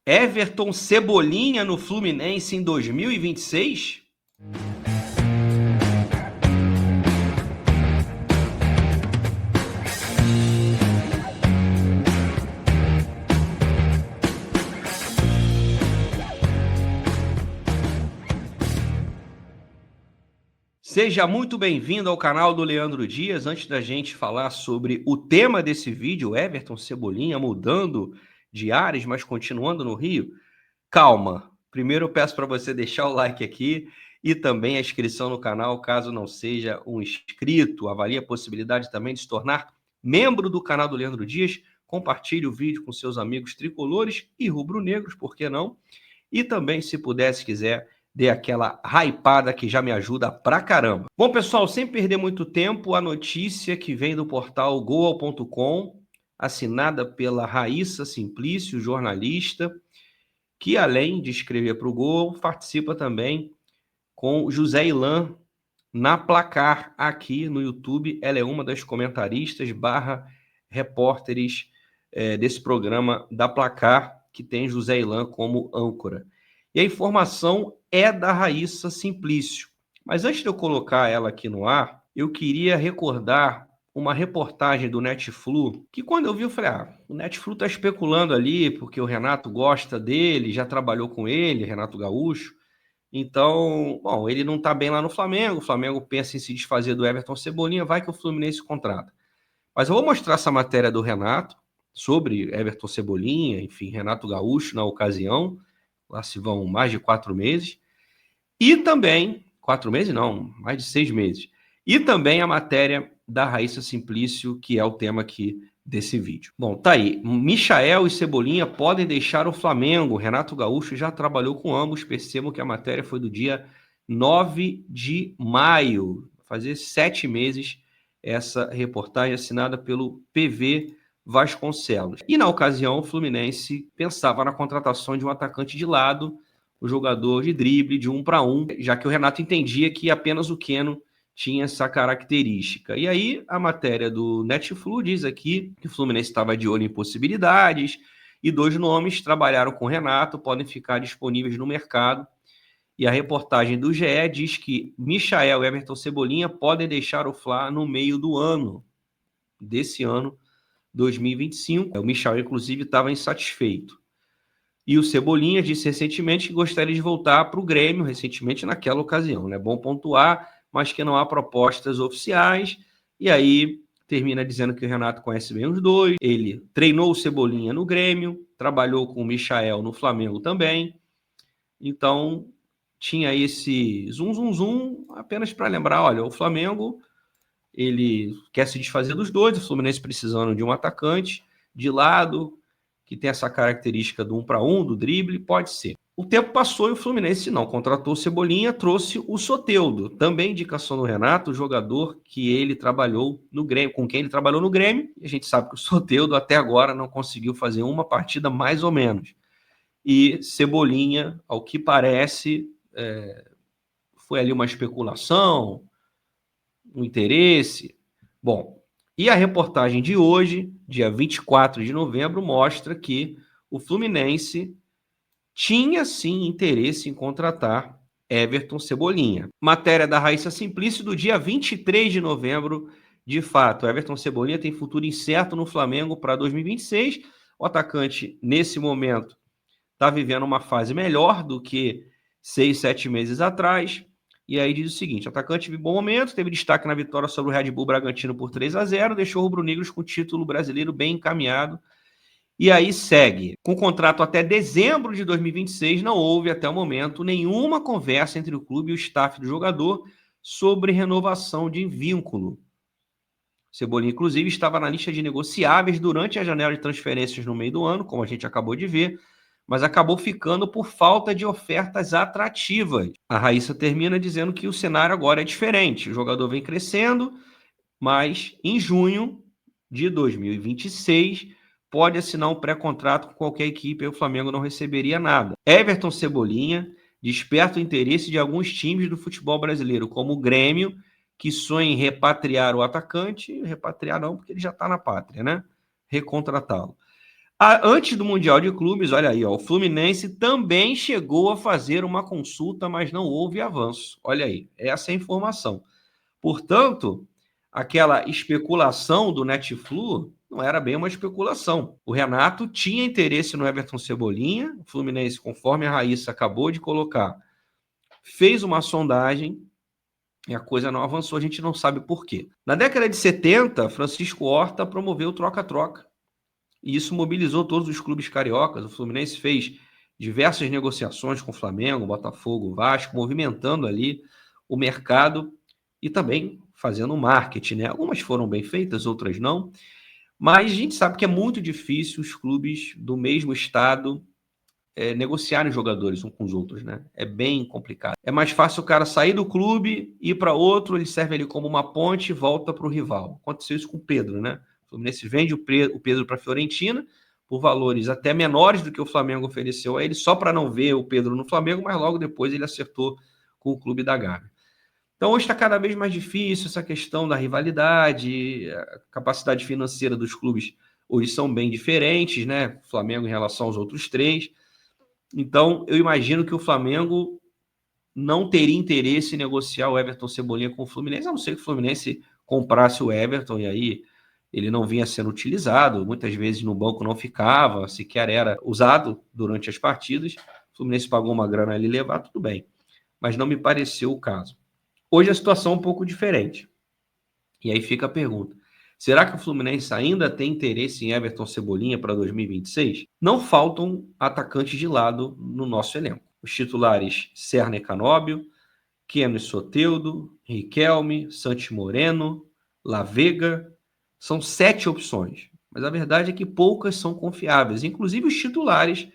Everton Cebolinha no Fluminense em 2026? Seja muito bem-vindo ao canal do Leandro Dias. Antes da gente falar sobre o tema desse vídeo, Everton Cebolinha mudando de ares, mas continuando no Rio, calma. Primeiro eu peço para você deixar o like aqui e também a inscrição no canal, caso não seja um inscrito. Avalie a possibilidade também de se tornar membro do canal do Leandro Dias. Compartilhe o vídeo com seus amigos tricolores e rubro-negros, por que não? E também, se puder, se quiser, dê aquela hypada que já me ajuda pra caramba. Bom, pessoal, sem perder muito tempo, a notícia que vem do portal Goal.com, assinada pela Raíssa Simplício, jornalista, que além de escrever para o Gol, participa também com José Ilan na Placar aqui no YouTube. Ela é uma das comentaristas / repórteres desse programa da Placar, que tem José Ilan como âncora. E a informação é da Raíssa Simplício. Mas antes de eu colocar ela aqui no ar, eu queria recordar uma reportagem do Netflu, que quando eu vi, eu falei, o Netflu está especulando ali, porque o Renato gosta dele, já trabalhou com ele, Renato Gaúcho. Então, bom, ele não está bem lá no Flamengo, o Flamengo pensa em se desfazer do Everton Cebolinha, vai que o Fluminense contrata. Mas eu vou mostrar essa matéria do Renato, sobre Everton Cebolinha, enfim, Renato Gaúcho na ocasião, lá se vão mais de 4 meses, e também, 4 meses não, mais de 6 meses, e também a matéria da Raíssa Simplício, que é o tema aqui desse vídeo. Bom, tá aí, Michael e Cebolinha podem deixar o Flamengo, Renato Gaúcho já trabalhou com ambos, percebam que a matéria foi do dia 9 de maio, fazer 7 meses, essa reportagem assinada pelo PV Vasconcelos. E na ocasião, o Fluminense pensava na contratação de um atacante de lado, o jogador de drible, de 1 para 1, já que o Renato entendia que apenas o Keno tinha essa característica. E aí a matéria do Netflu diz aqui que o Fluminense estava de olho em possibilidades e 2 nomes trabalharam com o Renato, podem ficar disponíveis no mercado. E a reportagem do GE diz que Michael e Everton Cebolinha podem deixar o Fla no meio do ano, desse ano 2025. O Michael, inclusive, estava insatisfeito. E o Cebolinha disse recentemente que gostaria de voltar para o Grêmio, recentemente naquela ocasião. É bom pontuar, mas que não há propostas oficiais. E aí termina dizendo que o Renato conhece bem os dois. Ele treinou o Cebolinha no Grêmio, trabalhou com o Michael no Flamengo também. Então tinha esse zum apenas para lembrar, olha, o Flamengo ele quer se desfazer dos dois, o Fluminense precisando de um atacante de lado, que tem essa característica do 1 para 1, do drible, pode ser. O tempo passou e o Fluminense não contratou o Cebolinha, trouxe o Soteldo, também indicação do Renato, o jogador que ele trabalhou no Grêmio, com quem ele trabalhou no Grêmio, e a gente sabe que o Soteldo até agora não conseguiu fazer uma partida mais ou menos. E Cebolinha, ao que parece, foi ali uma especulação, um interesse. Bom, e a reportagem de hoje, dia 24 de novembro, mostra que o Fluminense tinha sim interesse em contratar Everton Cebolinha. Matéria da Raíssa Simplício do dia 23 de novembro. De fato, Everton Cebolinha tem futuro incerto no Flamengo para 2026. O atacante, nesse momento, está vivendo uma fase melhor do que 6, 7 meses atrás. E aí diz o seguinte: o atacante vive bom momento, teve destaque na vitória sobre o Red Bull Bragantino por 3-0, deixou o rubro-negros com o título brasileiro bem encaminhado. E aí segue. Com contrato até dezembro de 2026, não houve até o momento nenhuma conversa entre o clube e o staff do jogador sobre renovação de vínculo. Cebolinha, inclusive, estava na lista de negociáveis durante a janela de transferências no meio do ano, como a gente acabou de ver, mas acabou ficando por falta de ofertas atrativas. A Raíssa termina dizendo que o cenário agora é diferente. O jogador vem crescendo, mas em junho de 2026 pode assinar um pré-contrato com qualquer equipe e o Flamengo não receberia nada. Everton Cebolinha desperta o interesse de alguns times do futebol brasileiro, como o Grêmio, que sonha em repatriar o atacante. Repatriar não, porque ele já está na pátria, né? Recontratá-lo. Antes do Mundial de Clubes, olha aí, ó, o Fluminense também chegou a fazer uma consulta, mas não houve avanço. Olha aí, essa é a informação. Portanto, aquela especulação do Netflu não era bem uma especulação. O Renato tinha interesse no Everton Cebolinha, o Fluminense, conforme a Raíssa acabou de colocar, fez uma sondagem e a coisa não avançou, a gente não sabe por quê. Na década de 70, Francisco Horta promoveu o troca-troca. E isso mobilizou todos os clubes cariocas. O Fluminense fez diversas negociações com o Flamengo, Botafogo, Vasco, movimentando ali o mercado e também fazendo marketing, né? Algumas foram bem feitas, outras não. Mas a gente sabe que é muito difícil os clubes do mesmo estado negociarem jogadores uns com os outros, né? É bem complicado. É mais fácil o cara sair do clube, ir para outro, ele serve ali como uma ponte e volta para o rival. Aconteceu isso com o Pedro, né? O Fluminense vende o Pedro para a Fiorentina por valores até menores do que o Flamengo ofereceu a ele, só para não ver o Pedro no Flamengo, mas logo depois ele acertou com o clube da Gávea. Então hoje está cada vez mais difícil essa questão da rivalidade, a capacidade financeira dos clubes hoje são bem diferentes, né? O Flamengo em relação aos outros três. Então, eu imagino que o Flamengo não teria interesse em negociar o Everton Cebolinha com o Fluminense, a não ser que o Fluminense comprasse o Everton e aí ele não vinha sendo utilizado, muitas vezes no banco não ficava, sequer era usado durante as partidas. O Fluminense pagou uma grana ali levar, tudo bem. Mas não me pareceu o caso. Hoje a situação é um pouco diferente. E aí fica a pergunta. Será que o Fluminense ainda tem interesse em Everton Cebolinha para 2026? Não faltam atacantes de lado no nosso elenco. Os titulares Serna e Canóbio, Keno e Soteldo, Riquelme, Santi Moreno, La Vega. São 7 opções. Mas a verdade é que poucas são confiáveis. Inclusive os titulares,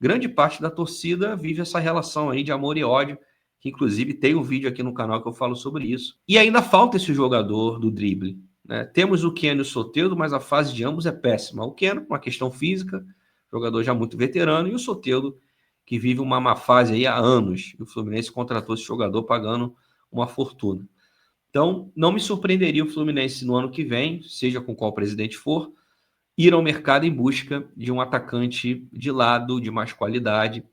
grande parte da torcida vive essa relação aí de amor e ódio, que inclusive tem um vídeo aqui no canal que eu falo sobre isso. E ainda falta esse jogador do drible. Né? Temos o Keno e o Soteldo, mas a fase de ambos é péssima. O Keno, uma questão física, jogador já muito veterano, e o Soteldo, que vive uma má fase aí há anos. E o Fluminense contratou esse jogador pagando uma fortuna. Então, não me surpreenderia o Fluminense no ano que vem, seja com qual presidente for, ir ao mercado em busca de um atacante de lado, de mais qualidade.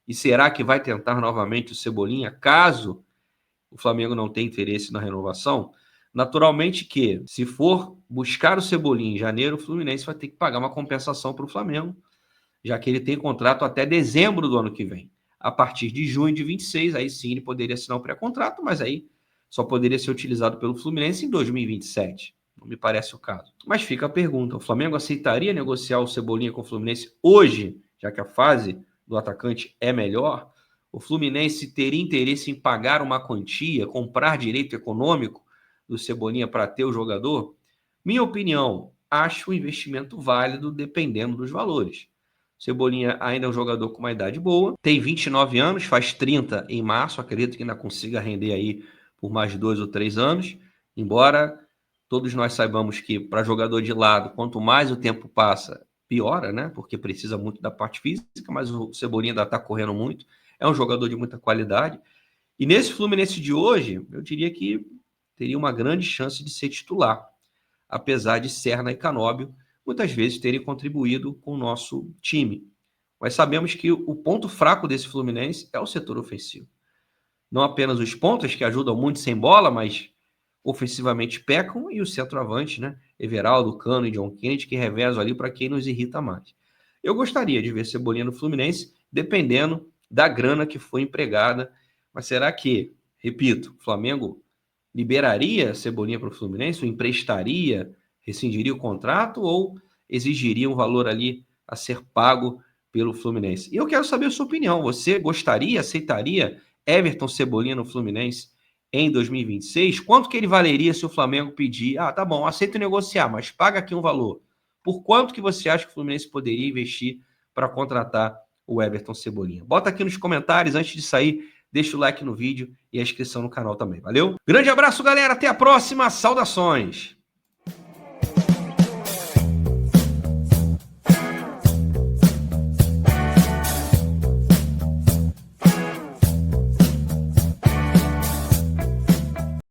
E será que vai tentar novamente o Cebolinha, caso o Flamengo não tenha interesse na renovação? Naturalmente que, se for buscar o Cebolinha em janeiro, o Fluminense vai ter que pagar uma compensação para o Flamengo, já que ele tem contrato até dezembro do ano que vem. A partir de junho de 26, aí sim ele poderia assinar um pré-contrato, mas aí só poderia ser utilizado pelo Fluminense em 2027. Não me parece o caso. Mas fica a pergunta, o Flamengo aceitaria negociar o Cebolinha com o Fluminense hoje, já que a fase do atacante é melhor? O Fluminense teria interesse em pagar uma quantia, comprar direito econômico do Cebolinha para ter o jogador? Minha opinião, acho o investimento válido dependendo dos valores. Cebolinha ainda é um jogador com uma idade boa, tem 29 anos, faz 30 em março, acredito que ainda consiga render aí por mais 2 ou 3 anos, embora todos nós saibamos que para jogador de lado, quanto mais o tempo passa, piora, né? Porque precisa muito da parte física, mas o Cebolinha ainda está correndo muito, é um jogador de muita qualidade. E nesse Fluminense de hoje, eu diria que teria uma grande chance de ser titular, apesar de Serna e Canóbio muitas vezes terem contribuído com o nosso time. Mas sabemos que o ponto fraco desse Fluminense é o setor ofensivo. Não apenas os pontas, que ajudam muito sem bola, mas ofensivamente pecam, e o centroavante, né? Everaldo, Cano e John Kennedy, que revezam ali para quem nos irrita mais. Eu gostaria de ver Cebolinha no Fluminense, dependendo da grana que foi empregada. Mas será que, repito, o Flamengo liberaria Cebolinha para o Fluminense, ou emprestaria, rescindiria o contrato, ou exigiria um valor ali a ser pago pelo Fluminense? E eu quero saber a sua opinião. Você gostaria, aceitaria Everton Cebolinha no Fluminense em 2026? Quanto que ele valeria se o Flamengo pedir? Ah, tá bom, aceito negociar, mas paga aqui um valor. Por quanto que você acha que o Fluminense poderia investir para contratar o Everton Cebolinha? Bota aqui nos comentários antes de sair. Deixa o like no vídeo e a inscrição no canal também. Valeu? Grande abraço, galera. Até a próxima. Saudações.